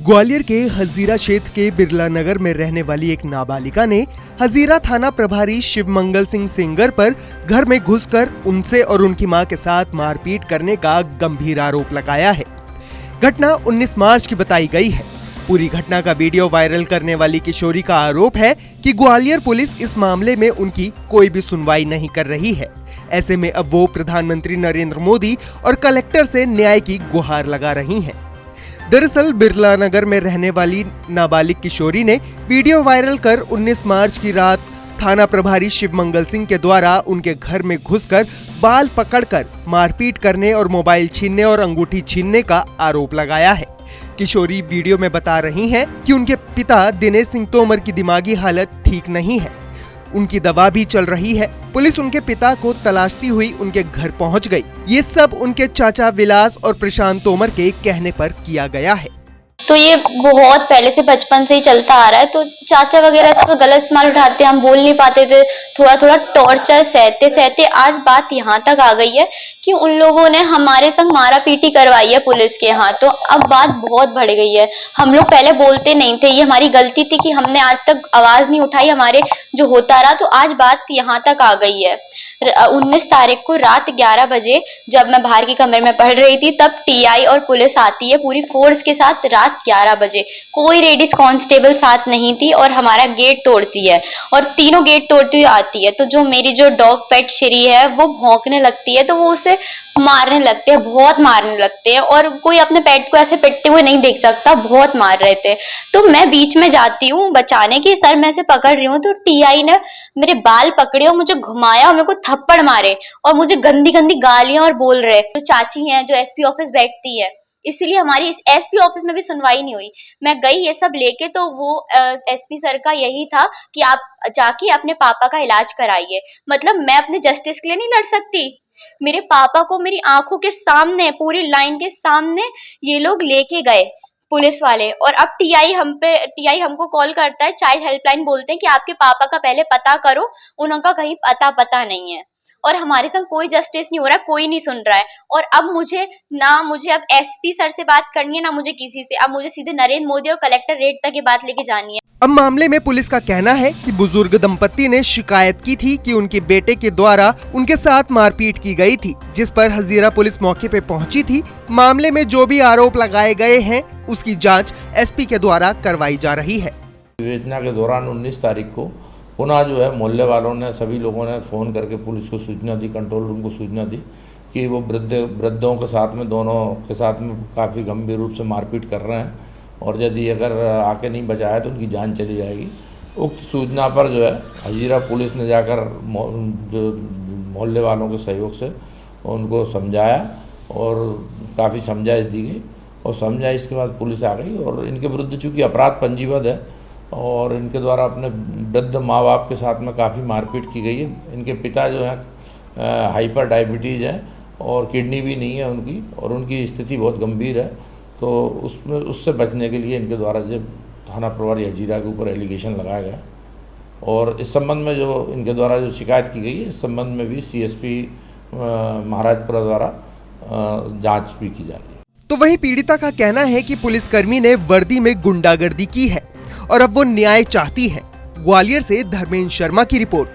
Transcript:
ग्वालियर के हजीरा क्षेत्र के बिरला नगर में रहने वाली एक नाबालिगा ने हजीरा थाना प्रभारी शिवमंगल सिंह सेंगर पर घर में घुसकर उनसे और उनकी मां के साथ मारपीट करने का गंभीर आरोप लगाया है। घटना 19 मार्च की बताई गई है। पूरी घटना का वीडियो वायरल करने वाली किशोरी का आरोप है कि ग्वालियर पुलिस इस मामले में उनकी कोई भी सुनवाई नहीं कर रही है। ऐसे में अब वो प्रधानमंत्री नरेंद्र मोदी और कलेक्टर से न्याय की गुहार लगा रही हैं। दरअसल बिरला नगर में रहने वाली नाबालिग किशोरी ने वीडियो वायरल कर 19 मार्च की रात थाना प्रभारी शिवमंगल सिंह के द्वारा उनके घर में घुसकर बाल पकड़कर मारपीट करने और मोबाइल छीनने और अंगूठी छीनने का आरोप लगाया है। किशोरी वीडियो में बता रही हैं कि उनके पिता दिनेश सिंह तोमर की दिमागी हालत ठीक नहीं है, उनकी दवा भी चल रही है। पुलिस उनके पिता को तलाशती हुई उनके घर पहुंच गई। ये सब उनके चाचा विलास और प्रशांत तोमर के कहने पर किया गया है। तो ये बहुत पहले से बचपन से ही चलता आ रहा है। तो चाचा वगैरह इसका गलत इस्तेमाल उठाते, हम बोल नहीं पाते थे, थोड़ा थोड़ा टॉर्चर सहते सहते आज बात यहाँ तक आ गई है कि उन लोगों ने हमारे संग मारा पीटी करवाई है पुलिस के यहाँ। तो अब बात बहुत बढ़ गई है। हम लोग पहले बोलते नहीं थे, ये हमारी गलती थी कि हमने आज तक आवाज नहीं उठाई हमारे जो होता रहा। तो आज बात यहाँ तक आ गई है। 19 तारीख को रात 11 बजे जब मैं बाहर के कमरे में पढ़ रही थी तब टीआई और पुलिस आती है पूरी फोर्स के साथ। रात 11 बजे कोई लेडीज कांस्टेबल साथ नहीं थी और हमारा गेट तोड़ती है और तीनों गेट तोड़ती हुई आती है। तो जो मेरी जो डॉग पेट श्री है वो भौंकने लगती है, तो वो उसे मारने लगते हैं, बहुत मारने लगते हैं। और कोई अपने पेट को ऐसे पिटते हुए नहीं देख सकता, बहुत मार रहे थे। तो मैं बीच में जाती हूँ बचाने की, सर मैं ऐसे पकड़ रही हूँ तो टीआई ने मेरे बाल पकड़े और मुझे घुमाया और मेरे को थप्पड़ मारे और मुझे गंदी गंदी गालियां और बोल रहे। जो चाची हैं जो एसपी ऑफिस बैठती है, इसलिए हमारी इस एसपी ऑफिस में भी सुनवाई नहीं हुई। मैं गई ये सब लेके, तो वो एसपी सर का यही था कि आप जाके अपने पापा का इलाज कराइए। मतलब मैं अपने जस्टिस के लिए नहीं लड़ सकती? मेरे पापा को मेरी आंखों के सामने, पूरी लाइन के सामने ये लोग लेके गए पुलिस वाले। और अब टीआई हमको कॉल करता है, चाइल्ड हेल्पलाइन बोलते हैं कि आपके पापा का पहले पता करो, उनका कहीं पता नहीं है। और हमारे संग कोई जस्टिस नहीं हो रहा है, कोई नहीं सुन रहा है। और अब मुझे अब एसपी सर से बात करनी है, ना मुझे किसी से। अब मुझे सीधे नरेंद्र मोदी और कलेक्टर रेट तक ये बात लेके जानी है। अब मामले में पुलिस का कहना है कि बुजुर्ग दंपत्ति ने शिकायत की थी कि उनके बेटे के द्वारा उनके साथ मारपीट की गई थी, जिस पर हजीरा पुलिस मौके पे पहुंची थी। मामले में जो भी आरोप लगाए गए हैं उसकी जांच एसपी के द्वारा करवाई जा रही है। विवेचना के दौरान 19 तारीख को पुनः जो है मोहल्ले वालों ने, सभी लोगों ने फ़ोन करके पुलिस को सूचना दी, कंट्रोल रूम को सूचना दी कि वो वृद्धों के साथ में, दोनों के साथ में काफ़ी गंभीर रूप से मारपीट कर रहे हैं और यदि अगर आके नहीं बचाया तो उनकी जान चली जाएगी। उक्त सूचना पर जो है हजीरा पुलिस ने जाकर जो मोहल्ले वालों के सहयोग से उनको समझाया और काफ़ी समझाइश दी गई और समझाइश के बाद पुलिस आ गई। और इनके विरुद्ध चूँकि अपराध पंजीबद्ध है और इनके द्वारा अपने वृद्ध माँ बाप के साथ में काफ़ी मारपीट की गई है। इनके पिता जो है हाइपर डायबिटीज़ है और किडनी भी नहीं है उनकी, और उनकी स्थिति बहुत गंभीर है। तो उससे बचने के लिए इनके द्वारा जब थाना प्रभारी हजीरा के ऊपर एलिगेशन लगाया गया और इस संबंध में जो इनके द्वारा जो शिकायत की गई है, इस संबंध में भी सीएसपी महाराजपुरा द्वारा जाँच भी की जा रही है। तो वहीं पीड़िता का कहना है कि पुलिसकर्मी ने वर्दी में गुंडागर्दी की है और अब वो न्याय चाहती है। ग्वालियर से धर्मेंद्र शर्मा की रिपोर्ट।